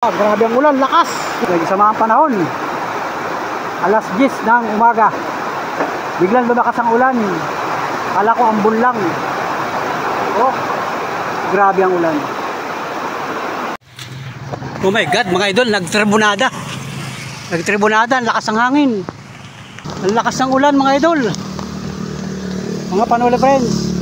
Grabe ang ulan, lakas. Sama ang panahon. Alas 10 ng umaga. Biglang lumakas ang ulan. Kala ko ambon lang. Oh, grabe ang ulan. Oh my God, mga idol, nagtribunada. Nagtribunada, ang lakas ng hangin. Ang lakas ng ulan, mga idol. Mga Panola friends.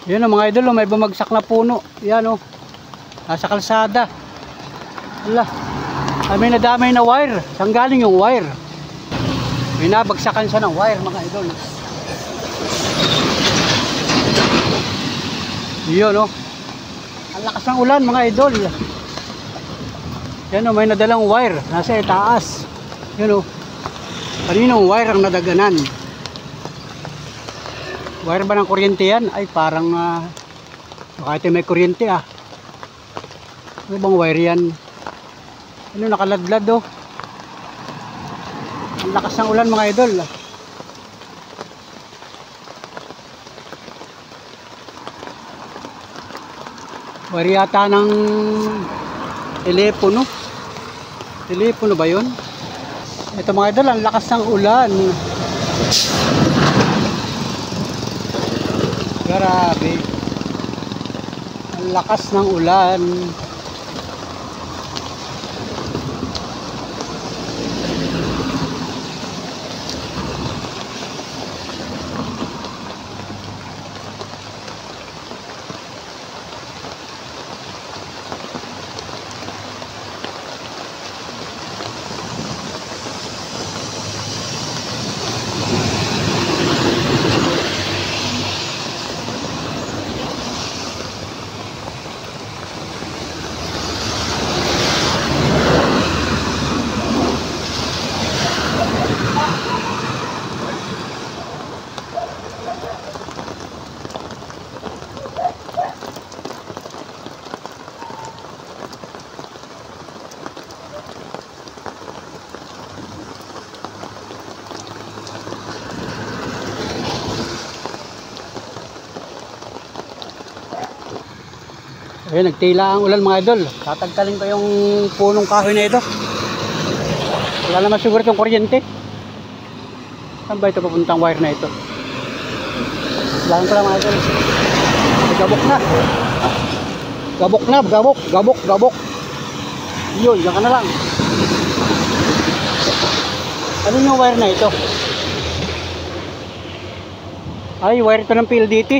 Yan o mga idol, may bumagsak na puno. Yan o, nasa kalsada. Ala, may nadamay na wire. Saan galing yung wire? May nabagsakan siya ng wire, mga idol. Yan o, ang lakas ng ulan, mga idol. Yan o, may nadalang wire. Nasa itaas. Yan o, kaninong wire ang nadaganan? Wire ba ng kuryente yan? Ay parang kahit may kuryente ah. Ano bang wire yan? Ano nakaladlad oh. Ang lakas ng ulan, mga idol. Wire yata ng telepono. Telepono ba yun? Ito mga idol, ang lakas ng ulan. Grabe. Ang lakas ng ulan. Ayun, nagtila ang ulan, mga idol. Tatagtalin ko yung punong kahoy na ito. Wala naman siguro itong kuryente. Saan ba ito papuntang wire na ito? Lahan ko lang, mga idol. Ay, gabok na. Gabok na, gabok, gabok, gabok. Yun, yan ka na lang. Ano yung wire na ito? Ay, wire ito ng PLDT.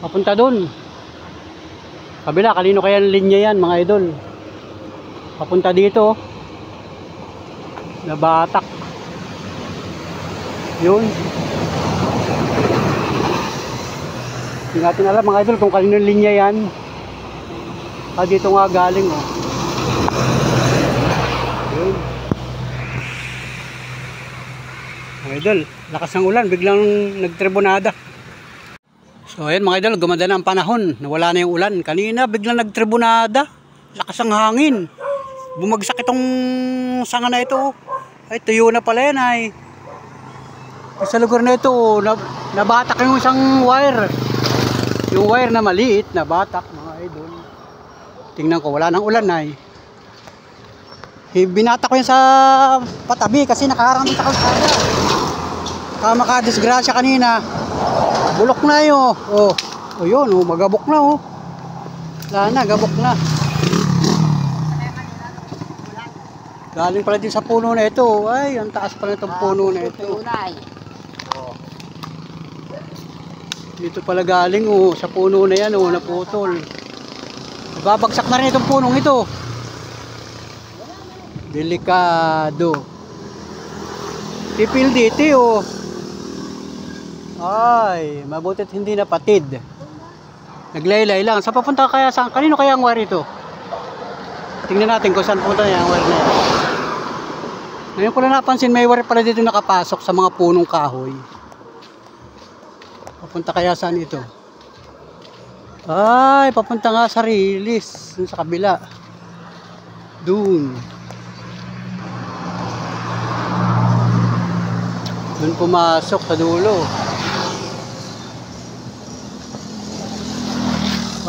Papunta dun. Kabila, kanino kaya linya yan, mga idol? Papunta dito. Nabatak. Yun. Hindi natin alam, mga idol, kung kanino linya yan. Dito nga galing, oh. Yun. Mga idol, lakas ng ulan, biglang nagtribunada. So ayan, mga idol, gumanda na ang panahon. Nawala na yung ulan. Kanina biglang nagtribunada. Lakas ang hangin. Bumagsak itong sanga na ito. Ay, tuyo na pala yan ay. Sa lugar na ito, nabatak yung isang wire. Yung wire na maliit, nabatak, mga idol. Tingnan ko, wala nang ulan ay. Binatak ko yan sa patabi kasi nakaharang sa kalsada. Makadisgrasya kanina. Bulok na yun. Oh, yun, oh, magabok na oh. Wala na, gabok na. Galing pala din sa puno na ito. Ay, ang taas pala itong puno na ito. Dito pala galing oh, sa puno na yan oh, naputol. Babagsak na rin itong punong ito. Delikado. PLDT oh. Ay, mabutit hindi napatid. Naglaylay lang. Sa papunta kaya saan? Kanino kaya ang wire ito? Tingnan natin kung saan punta niya ang wire na yan. Ngayon ko lang napansin, may wire pala dito nakapasok sa mga punong kahoy. Papunta kaya saan ito? Ay, papunta nga sa Rilis. Dun sa kabila. Dun. Dun pumasok sa dulo.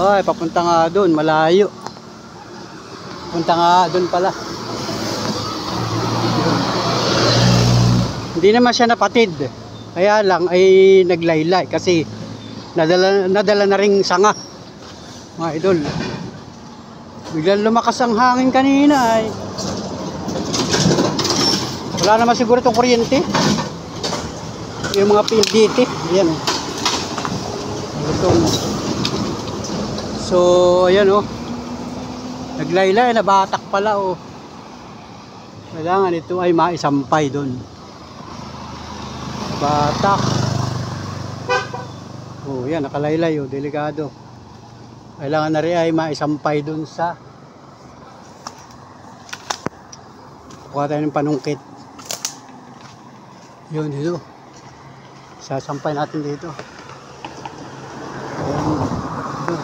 Ay, papunta nga dun. Malayo. Papunta nga dun pala. Hindi naman siya napatid. Kaya lang ay naglaylay kasi nadala na ring sanga. Mga idol. Biglang lumakas ang hangin kanina ay. Wala naman siguro itong kuryente. Yung mga PLDT. Ayan o. So, ayan o. Naglaylay, nabatak pala o. Kailangan ito ay maisampay doon. Batak. Oh, yan, nakalaylay o, delikado. Kailangan na rin ay maisampay doon sa kuha tayo ng panungkit. Yun, dito. Sasampay natin dito. Ayan, dito.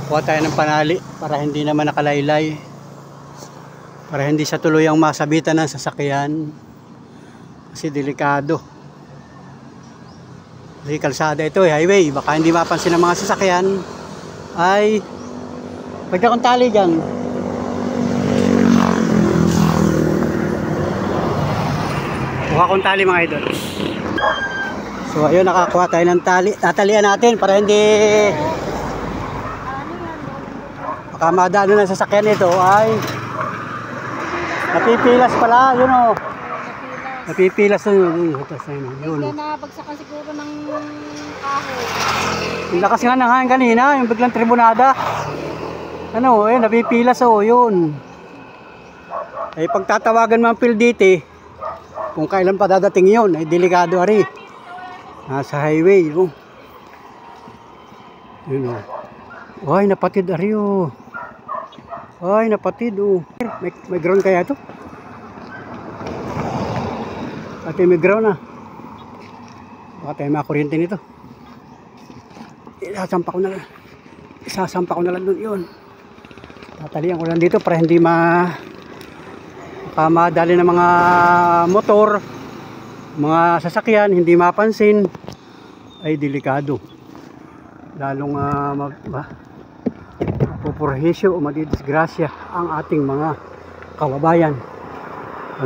Kuha tayo ng panali para hindi naman nakalaylay. Para hindi sa tuluyang masabitan ng sasakyan. Kasi delikado. Kasi kalsada ito, highway. Baka hindi mapansin ng mga sasakyan. Ay, pwede akong tali dyan. Kuha akong tali mga idol. So ayun, nakakuha tayo ng tali. Tatalian natin para hindi baka madaan ng sasakyan ito ay napipilas pala. Yun o. Napipilas na yun. Yun. Nabagsakan siguro ng kahoy. Yung lakas nga ng hangin kanina, yung biglang tribunada. Ano, eh, napipilas o, yun. Eh, pagtatawagan mo ang PLDT, kung kailan pa dadating yun, ay delikado ari. Nasa highway, oh. Yun o. Ay, napatid ari o. Ay, napatid o. May ground kaya to? Pati may ground na. Baka tayo makakuryente nito. Isasampa ko na lang doon yun. Tatalian ko lang dito para hindi pamadali ng mga motor, mga sasakyan, hindi mapansin. Ay delikado. Lalong mapupurhisyo o madidisgrasya ang ating mga kababayan.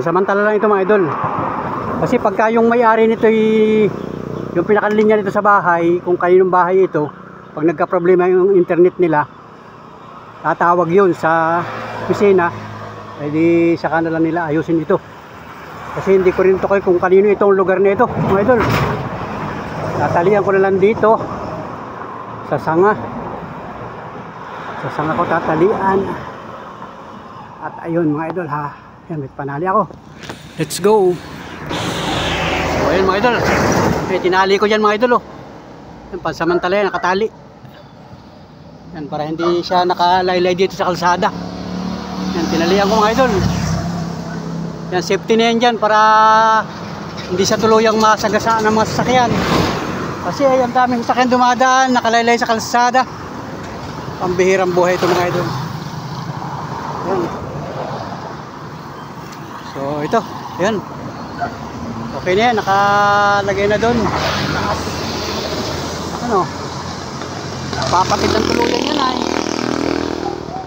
Samantala lang ito mga idol. Kasi pagka yung may-ari nito yung pinakalinya nito sa bahay, kung kaninong bahay ito, pag nagka-problema yung internet nila, tatawag yun sa opisina, ay di saka na lang nila ayusin ito. Kasi hindi ko rin ito kung kanino itong lugar na ito mga idol. Tatalian ko na lang dito sa sanga ko tatalian. At ayun mga idol ha, yan, may panali ako. Let's go. So ayun mga idol, may tinali ko dyan mga idol oh. Yan, pansamantala yan, nakatali yan para hindi siya nakalaylay dito sa kalsada. Yan, tinalian ko mga idol. Yan, safety na yan dyan para hindi sa tuluyang masagasaan ng mga sasakyan. Kasi ay ang daming sasakyan dumadaan, nakalaylay sa kalsada. Pambihirang buhay ito mga idol. Yan. So ito, yan. Okay na yan, nakalagay na doon. Ano? Papatid ng tuluyan yan ay.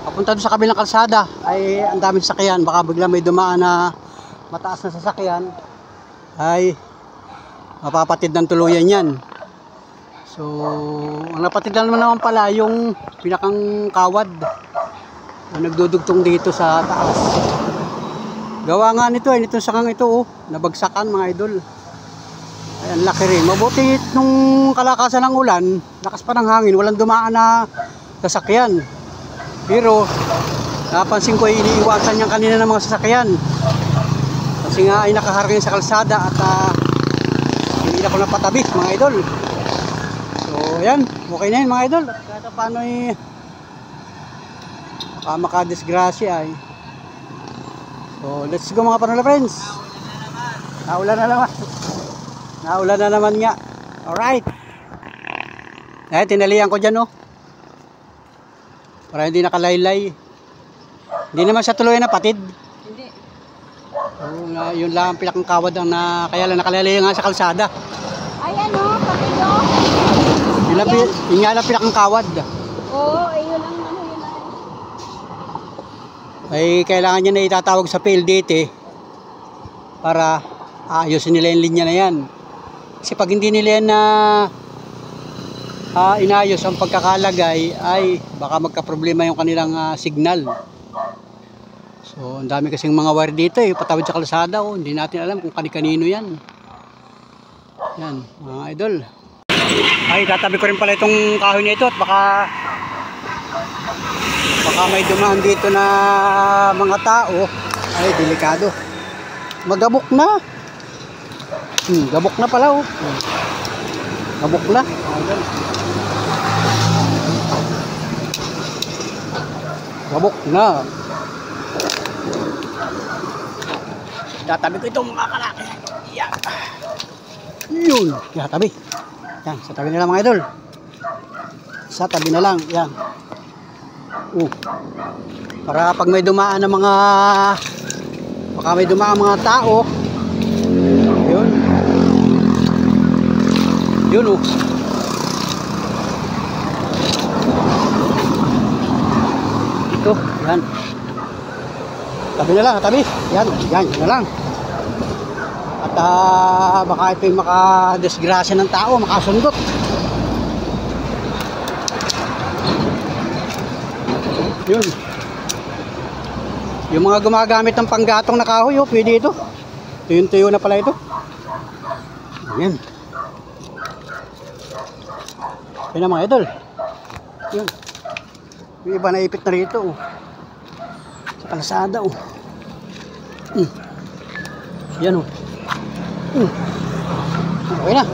Papunta doon sa kabilang kalsada ay ang daming sasakyan. Baka bigla may dumaan na mataas na sasakyan ay mapapatid ng tuluyan yan. So ang napatid naman pala yung pinakang kawad na nagdudugtong dito sa taas. Gawa nga nito ay nitong sakang ito oh, nabagsakan mga idol. Ay, ang laki rin. Mabuti nung kalakasan ng ulan, lakas pa ng hangin, walang dumaan na sasakyan. Pero napansin ko ay iniiwasan niya kanina ng mga sasakyan. Kasi nga ay nakaharang sa kalsada at hindi na ko napatabi mga idol. So yan, okay na yun mga idol. Kahit paano ay makadisgrasya ay. So let's go mga panola friends. Naulan na naman. Naulan na naman nga. Alright. Eh, tinalian ko dyan, oh. Para hindi nakalaylay. Hindi naman siya tuloy na patid. Hindi. Yun lang ang pilakang kawad ang kaya lang nakalaylay nga sa kalsada. Ay, ano? Patido? Yun nga lang pilakang kawad. Oo, yun ang ano yun Ay ay. kailangan niya na itatawag sa PLDT para ayusin nila yung linya na yan. Kasi pag hindi nila yan na inayos ang pagkakalagay ay baka magka-problema yung kanilang signal. So ang dami kasing mga wire dito patawid sa kalsada, oh. Hindi natin alam kung kani-kanino yan. Yan mga idol. Ay tatabi ko rin pala itong kahoy na ito at baka may dumaan dito na mga tao. Ay delikado. Magabok na. Gabok na pala, oh. Gabok na. Idol. Gabok na. Tatabi ko itong mga kalaki. Yan. Yun. Tatabi. Yan. Sa tabi na lang mga idol. Sa tabi na lang. Yan. Para pag may dumaan ng mga baka may dumaan mga tao. Yun. Yun, oh. Ito, yan. Tabi na lang, tabi. Yan na lang. At baka ito yung makadesgrasya ng tao, makasundot. Yun. Yung mga gumagamit ng panggatong na kahoy, oh, pwede ito. Tuyo na pala ito. Ayan. Yan na mga idol. Yun. Yung iba naipit na rito, oh. Sa kalsada, oh. Yan, oh. Okay na.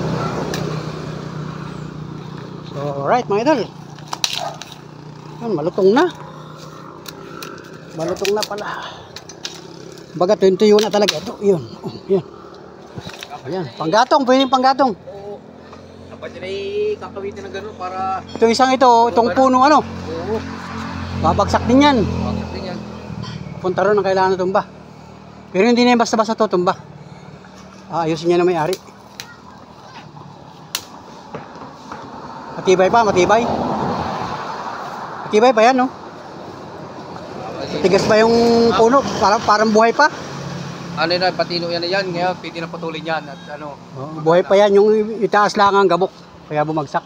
So, alright mga idol. Yan, malutong na. Malutong na pala. Baga tuyo na talaga ito. Yun. Yan. Ayan, panggatong, pwedeng panggatong. Oo. Dapat nila kakawitin na gano'n para... Ito isang ito, itong puno ano. Oo. Babagsak din yan. Bakit din yan? Punta ron ang kailangan na tumba. Pero hindi na yung basta-basta ito tumba. Ayusin niya na may-ari. Matibay pa, matibay. Matibay pa yan, no? Matigas pa yung puno, parang buhay pa. Ano na, patino yan na yan. Ngayon, pwede na patulin yan. At ano... Buhay pa yan, yung itaas lang ang gabok. Kaya bumagsak.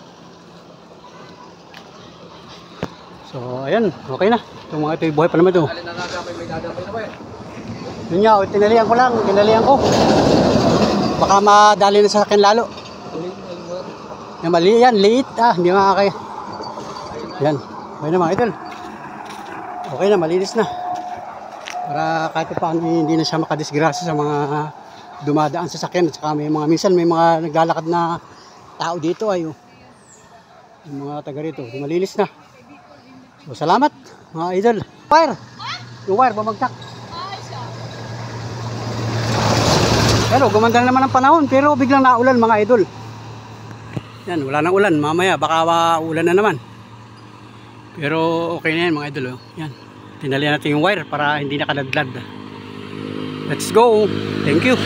So, ayan, okay na. Itong mga ito, buhay pa naman ito. Alin na nadamay, may nadamay na ba eh? Yun nga, tinalian ko lang, tinalian ko. Baka madali na sa akin lalo. Yan, mali yan, liit. Hindi makakaya. Yan, okay na mga idol. Okay na, malinis na. Para kahit paano hindi na siya makadisgrasya sa mga dumadaan sa sakyan. At saka may mga, minsan may mga naglalakad na tao dito ay yung mga taga rito, malinis na. So, salamat mga idol. Wire! Yung wire, bumagsak. Pero gumanda na naman ang panahon, pero biglang naulan mga idol. Yan, wala nang ulan. Mamaya baka ulan na naman. Pero okay na yan mga idol. Oh. Yan. Tinalian natin yung wire para hindi nakadadlad. Let's go. Thank you.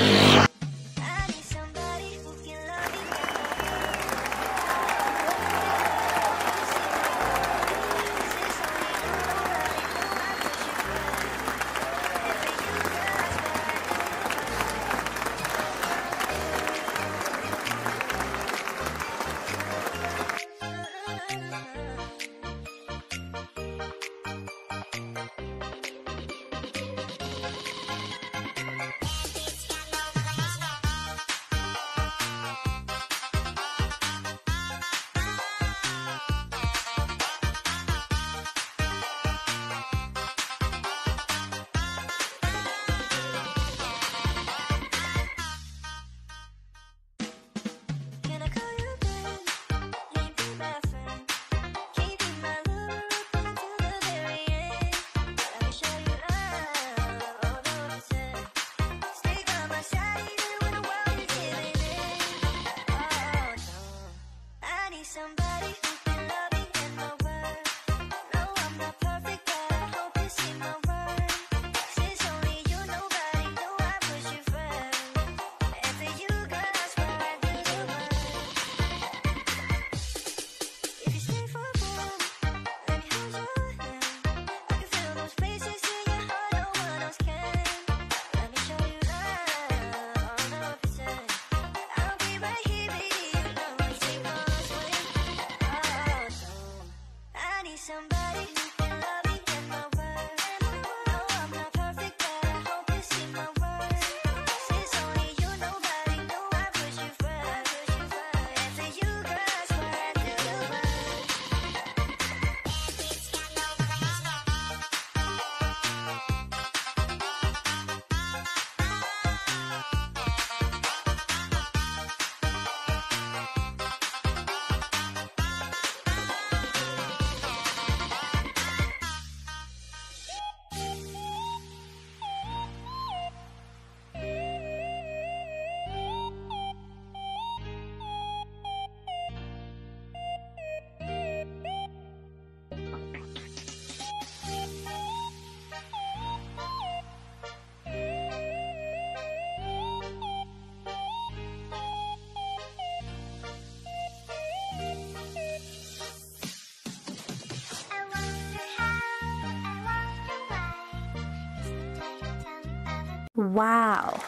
Wow.